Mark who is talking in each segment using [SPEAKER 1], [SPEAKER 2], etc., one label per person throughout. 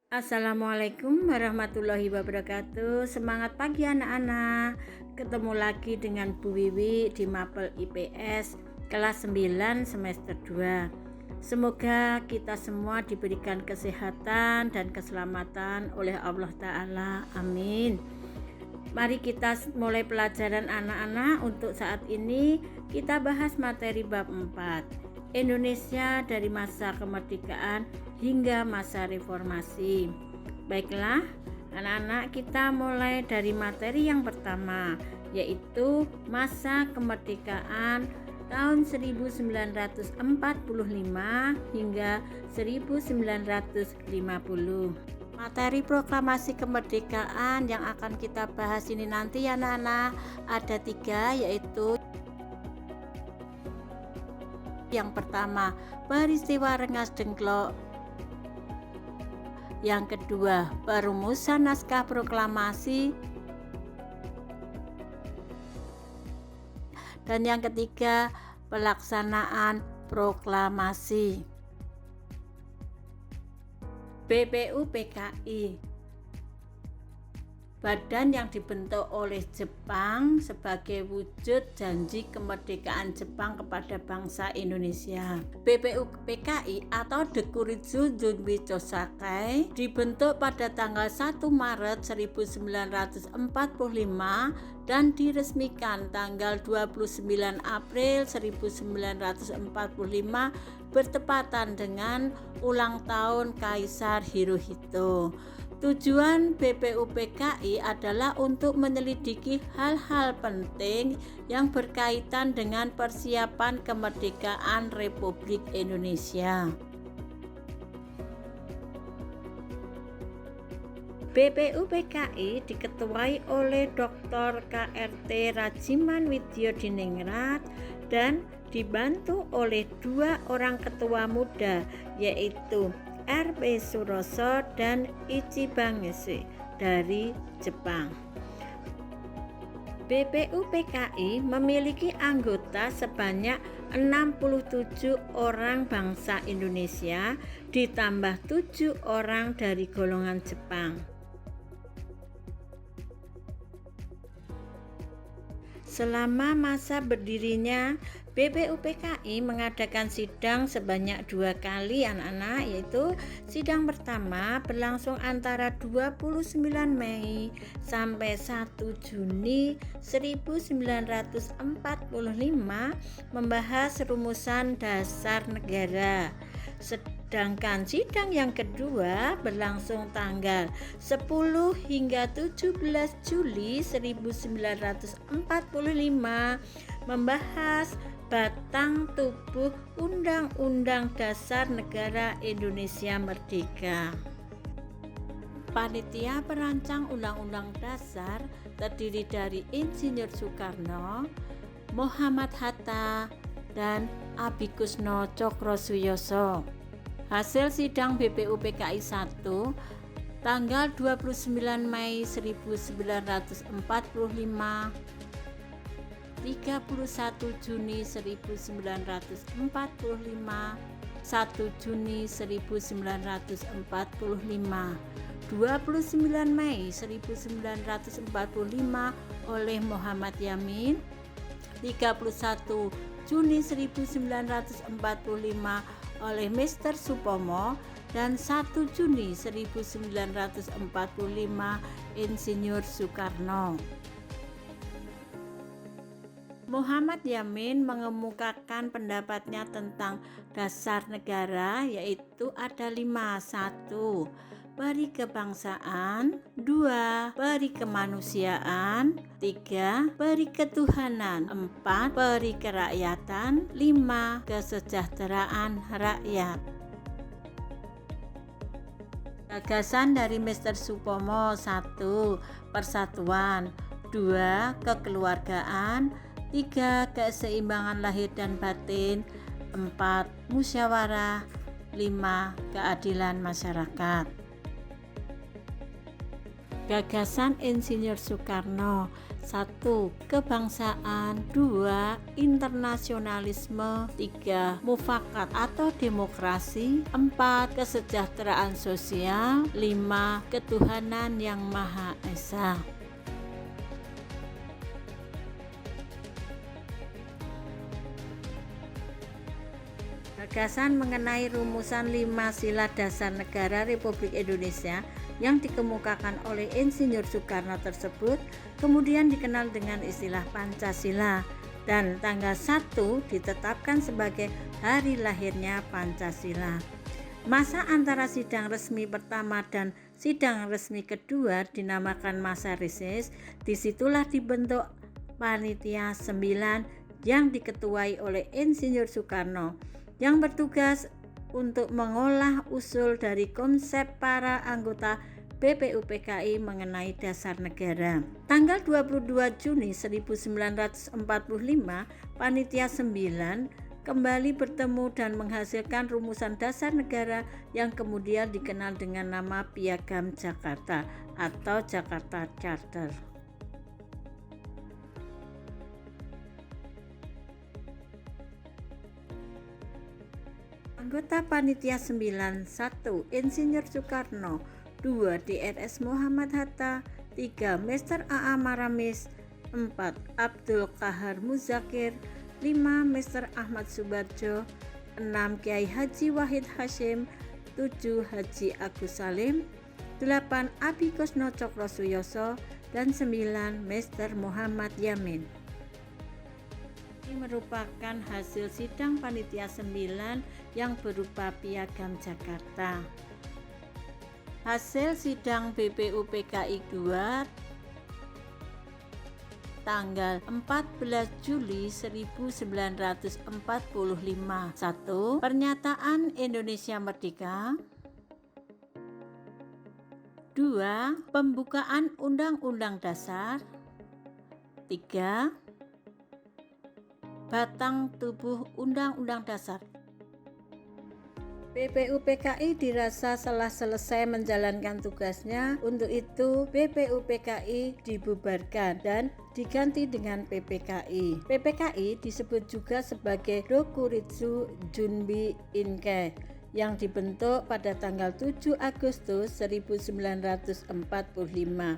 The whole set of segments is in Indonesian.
[SPEAKER 1] Assalamualaikum warahmatullahi wabarakatuh. Semangat pagi anak-anak. Ketemu lagi dengan Bu Wiwi di Mapel IPS kelas 9 semester 2. Semoga kita semua diberikan kesehatan dan keselamatan oleh Allah Ta'ala. Amin. Mari kita mulai pelajaran anak-anak. Untuk saat ini kita bahas materi bab 4. Indonesia dari masa kemerdekaan hingga masa reformasi. Baiklah, anak-anak, kita mulai dari materi yang pertama, yaitu masa kemerdekaan tahun 1945 hingga 1950. Materi proklamasi kemerdekaan yang akan kita bahas ini nanti ya anak-anak, ada 3, yaitu yang pertama, peristiwa Rengas Dengklok. Yang kedua, perumusan naskah proklamasi. Dan yang ketiga, pelaksanaan proklamasi. BPUPKI, badan yang dibentuk oleh Jepang sebagai wujud janji kemerdekaan Jepang kepada bangsa Indonesia. BPUPKI atau Dekuritsu Junbi Chosakai dibentuk pada tanggal 1 Maret 1945 dan diresmikan tanggal 29 April 1945 bertepatan dengan ulang tahun Kaisar Hirohito. Tujuan BPUPKI adalah untuk menyelidiki hal-hal penting yang berkaitan dengan persiapan kemerdekaan Republik Indonesia. BPUPKI diketuai oleh Dr. KRT Rajiman Widyodiningrat dan dibantu oleh 2 orang ketua muda, yaitu R.P. Suroso dan Ichiban Ngese dari Jepang. BPUPKI memiliki anggota sebanyak 67 orang bangsa Indonesia ditambah 7 orang dari golongan Jepang. Selama masa berdirinya, BPUPKI mengadakan sidang sebanyak 2 kali anak-anak, yaitu sidang pertama berlangsung antara 29 Mei sampai 1 Juni 1945 membahas rumusan dasar negara. Sedangkan sidang yang kedua berlangsung tanggal 10 hingga 17 Juli 1945 membahas batang tubuh Undang-Undang Dasar Negara Indonesia Merdeka. Panitia perancang Undang-Undang Dasar terdiri dari Insinyur Soekarno, Muhammad Hatta, dan Abikusno Cokrosuyosho. Hasil sidang BPUPKI 1 tanggal 29 Mei 1945, 31 Juni 1945, 1 Juni 1945, 29 Mei 1945 oleh Muhammad Yamin, 31 Juni 1945 oleh Mr. Supomo, dan 1 Juni 1945 Insinyur Soekarno. Muhammad Yamin mengemukakan pendapatnya tentang dasar negara, yaitu ada 5. 1. Peri kebangsaan, 2. Peri kemanusiaan, 3. Peri ketuhanan, 4. Peri kerakyatan, 5. Kesejahteraan rakyat. Gagasan dari Mr. Supomo: 1. Persatuan, 2. Kekeluargaan, 3. Keseimbangan lahir dan batin, 4. Musyawarah, 5. Keadilan masyarakat. Gagasan Insinyur Soekarno: 1. Kebangsaan, 2. Internasionalisme, 3. Mufakat atau demokrasi, 4. Kesejahteraan sosial, 5. Ketuhanan yang Maha Esa. Gagasan mengenai rumusan 5 sila dasar negara Republik Indonesia yang dikemukakan oleh Insinyur Soekarno tersebut kemudian dikenal dengan istilah Pancasila, dan tanggal 1 ditetapkan sebagai hari lahirnya Pancasila. Masa antara sidang resmi pertama dan sidang resmi kedua dinamakan masa reses. Disitulah dibentuk Panitia 9 yang diketuai oleh Insinyur Soekarno, yang bertugas untuk mengolah usul dari konsep para anggota BPUPKI mengenai dasar negara. Tanggal 22 Juni 1945, Panitia 9 kembali bertemu dan menghasilkan rumusan dasar negara yang kemudian dikenal dengan nama Piagam Jakarta atau Jakarta Charter. Anggota Panitia 9: 1. Insinyur Soekarno, 2. Drs Muhammad Hatta, 3. Mr. A.A. Maramis, 4. Abdul Qahar Muzakir, 5. Mr. Ahmad Subarjo, 6. Kiai Haji Wahid Hasyim, 7. Haji Agus Salim, 8. Abi Kusno Cokrosuyoso, dan 9. Mr. Muhammad Yamin. Ini merupakan hasil sidang Panitia 9 yang berupa Piagam Jakarta. Hasil sidang BPUPKI 2 tanggal 14 Juli 1945. 1. Pernyataan Indonesia Merdeka. 2. Pembukaan Undang-Undang Dasar. 3. Batang tubuh Undang-Undang Dasar. BPUPKI dirasa telah selesai menjalankan tugasnya. Untuk itu BPUPKI dibubarkan dan diganti dengan PPKI. PPKI disebut juga sebagai Dokuritsu Junbi Inke yang dibentuk pada tanggal 7 Agustus 1945.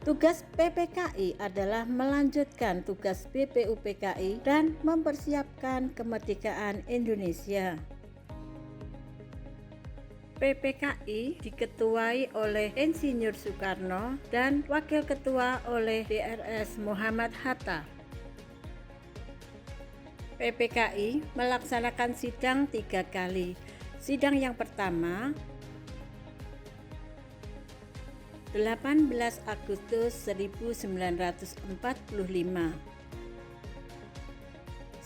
[SPEAKER 1] Tugas PPKI adalah melanjutkan tugas BPUPKI dan mempersiapkan kemerdekaan Indonesia. PPKI diketuai oleh Insinyur Soekarno dan Wakil Ketua oleh Drs Muhammad Hatta. PPKI melaksanakan sidang 3 kali. Sidang yang pertama 18 Agustus 1945.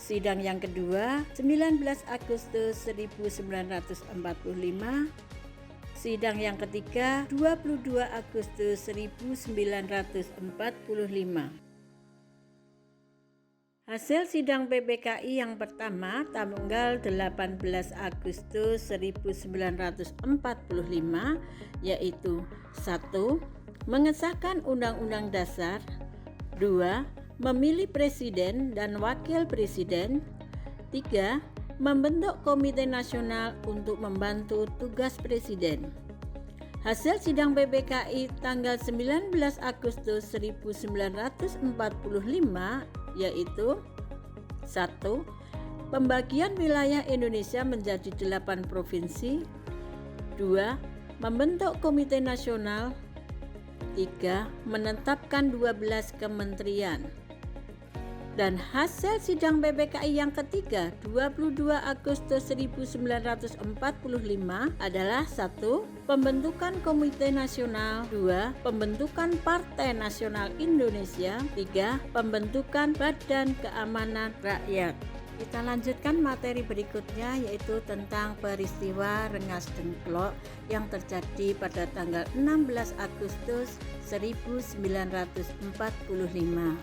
[SPEAKER 1] Sidang yang kedua 19 Agustus 1945. Sidang yang ketiga 22 Agustus 1945. Hasil sidang PPKI yang pertama tanggal 18 Agustus 1945 yaitu 1. Mengesahkan Undang-Undang Dasar. 2. Memilih Presiden dan Wakil Presiden. 3. Membentuk Komite Nasional untuk membantu tugas Presiden. Hasil sidang PPKI tanggal 19 Agustus 1945 yaitu 1. Pembagian wilayah Indonesia menjadi 8 provinsi. 2. Membentuk Komite Nasional. 3. Menetapkan 12 kementerian. Dan hasil sidang PPKI yang ketiga 22 Agustus 1945 adalah 1. Pembentukan Komite Nasional. 2. Pembentukan Partai Nasional Indonesia. 3. Pembentukan Badan Keamanan Rakyat. Kita lanjutkan materi berikutnya yaitu tentang peristiwa Rengas Dengklok yang terjadi pada tanggal 16 Agustus 1945.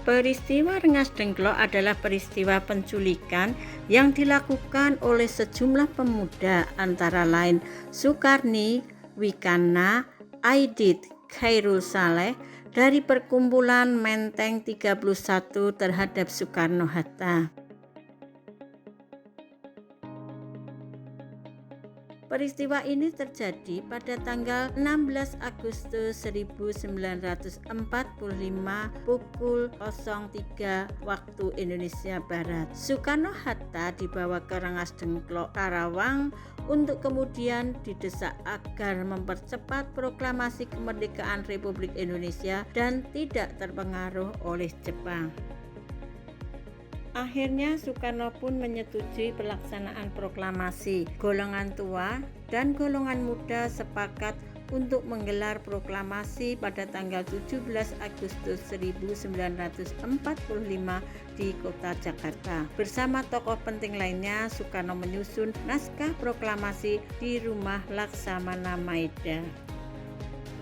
[SPEAKER 1] Peristiwa Rengas Dengklok adalah peristiwa penculikan yang dilakukan oleh sejumlah pemuda antara lain Sukarni, Wikana, Aidit, Khairul Saleh dari perkumpulan Menteng 31 terhadap Soekarno-Hatta. Peristiwa ini terjadi pada tanggal 16 Agustus 1945 pukul 03 waktu Indonesia Barat. Soekarno-Hatta dibawa ke Rengas Dengklok, Karawang untuk kemudian didesak agar mempercepat proklamasi kemerdekaan Republik Indonesia dan tidak terpengaruh oleh Jepang. Akhirnya Soekarno pun menyetujui pelaksanaan proklamasi. Golongan tua dan golongan muda sepakat untuk menggelar proklamasi pada tanggal 17 Agustus 1945 di kota Jakarta. Bersama tokoh penting lainnya, Soekarno menyusun naskah proklamasi di Rumah Laksamana Maeda.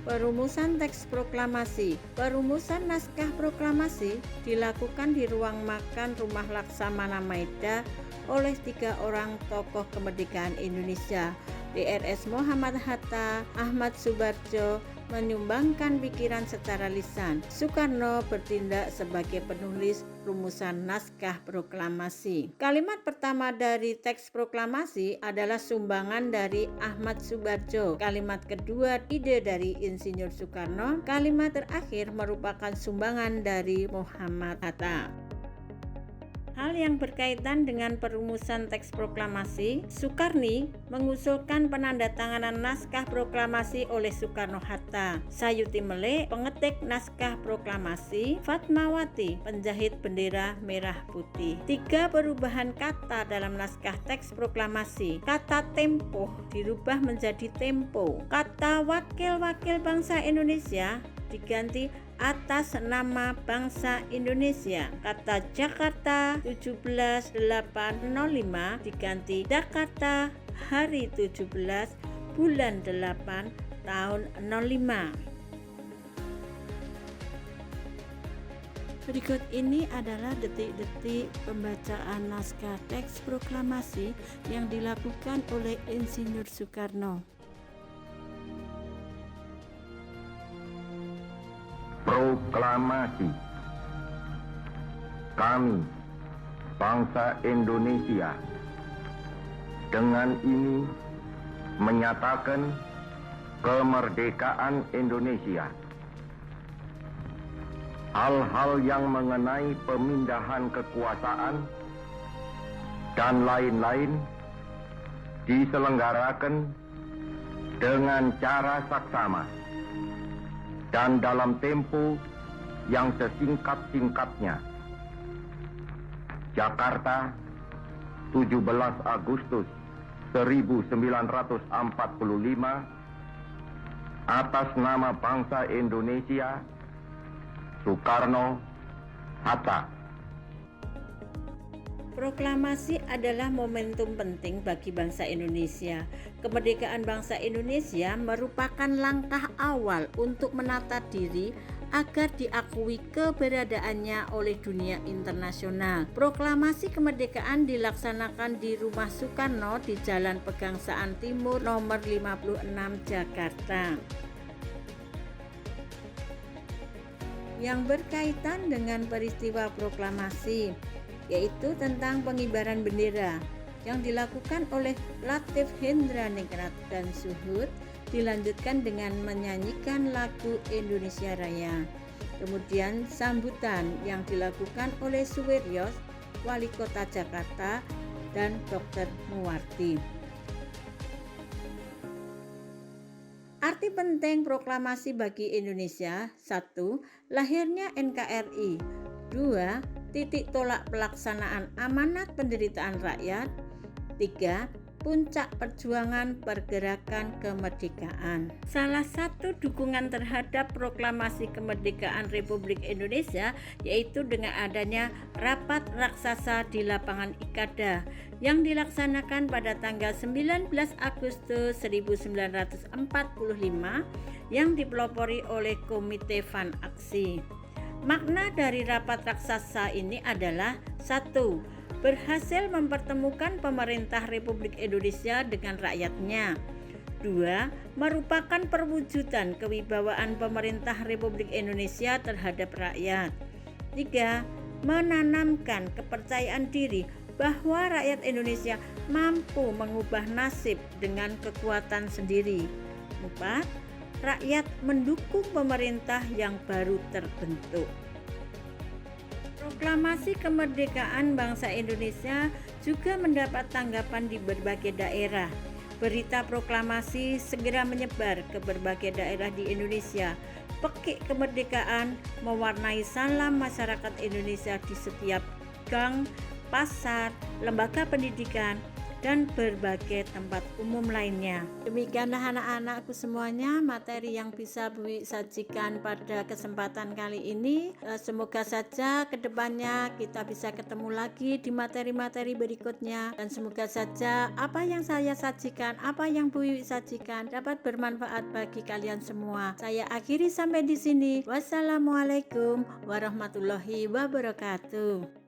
[SPEAKER 1] Perumusan teks proklamasi. Perumusan naskah proklamasi dilakukan di ruang makan Rumah Laksamana Maeda oleh 3 orang tokoh kemerdekaan Indonesia. Drs Muhammad Hatta, Ahmad Subarjo menyumbangkan pikiran secara lisan. Soekarno bertindak sebagai penulis rumusan naskah proklamasi. Kalimat pertama dari teks proklamasi adalah sumbangan dari Ahmad Subarjo. Kalimat kedua ide dari Insinyur Soekarno. Kalimat terakhir merupakan sumbangan dari Muhammad Hatta. Hal yang berkaitan dengan perumusan teks proklamasi, Sukarni mengusulkan penandatanganan naskah proklamasi oleh Soekarno-Hatta, Sayuti Melek, pengetik naskah proklamasi, Fatmawati, penjahit bendera merah putih. 3 perubahan kata dalam naskah teks proklamasi. Kata tempo dirubah menjadi tempo. Kata wakil-wakil bangsa Indonesia diganti atas nama bangsa Indonesia. Kata Jakarta 17/8/05 diganti Jakarta hari 17 bulan 8 tahun 05. Berikut ini adalah detik-detik pembacaan naskah teks proklamasi yang dilakukan oleh Insinyur Soekarno.
[SPEAKER 2] Proklamasi. Kami, bangsa Indonesia, dengan ini menyatakan kemerdekaan Indonesia. Hal-hal yang mengenai pemindahan kekuasaan dan lain-lain diselenggarakan dengan cara saksama dan dalam tempo yang sesingkat-singkatnya. Jakarta, 17 Agustus 1945, atas nama bangsa Indonesia, Soekarno, Hatta.
[SPEAKER 1] Proklamasi adalah momentum penting bagi bangsa Indonesia. Kemerdekaan bangsa Indonesia merupakan langkah awal untuk menata diri agar diakui keberadaannya oleh dunia internasional. Proklamasi kemerdekaan dilaksanakan di Rumah Soekarno di Jalan Pegangsaan Timur nomor 56 Jakarta. Yang berkaitan dengan peristiwa proklamasi yaitu tentang pengibaran bendera yang dilakukan oleh Latif Hendra Ningrat dan Suhud, dilanjutkan dengan menyanyikan lagu Indonesia Raya. Kemudian sambutan yang dilakukan oleh Suwiryos, Wali Kota Jakarta, dan Dr. Muwardi. Arti penting proklamasi bagi Indonesia: 1. Lahirnya NKRI. 2. Titik tolak pelaksanaan amanat penderitaan rakyat. 3. Puncak perjuangan pergerakan kemerdekaan. Salah satu dukungan terhadap proklamasi kemerdekaan Republik Indonesia yaitu dengan adanya rapat raksasa di lapangan Ikada yang dilaksanakan pada tanggal 19 Agustus 1945 yang dipelopori oleh Komite Van Aksi. Makna dari rapat raksasa ini adalah 1. Berhasil mempertemukan pemerintah Republik Indonesia dengan rakyatnya. 2. Merupakan perwujudan kewibawaan pemerintah Republik Indonesia terhadap rakyat. 3. Menanamkan kepercayaan diri bahwa rakyat Indonesia mampu mengubah nasib dengan kekuatan sendiri. 4. Rakyat mendukung pemerintah yang baru terbentuk. Proklamasi kemerdekaan bangsa Indonesia juga mendapat tanggapan di berbagai daerah. Berita proklamasi segera menyebar ke berbagai daerah di Indonesia. Pekik kemerdekaan mewarnai salam masyarakat Indonesia di setiap gang, pasar, lembaga pendidikan, dan berbagai tempat umum lainnya. Demikianlah anak-anakku semuanya materi yang bisa Bu sajikan pada kesempatan kali ini. Semoga saja kedepannya kita bisa ketemu lagi di materi-materi berikutnya, dan semoga saja apa yang saya sajikan, apa yang Bu sajikan dapat bermanfaat bagi kalian semua. Saya akhiri sampai di sini. Wassalamualaikum warahmatullahi wabarakatuh.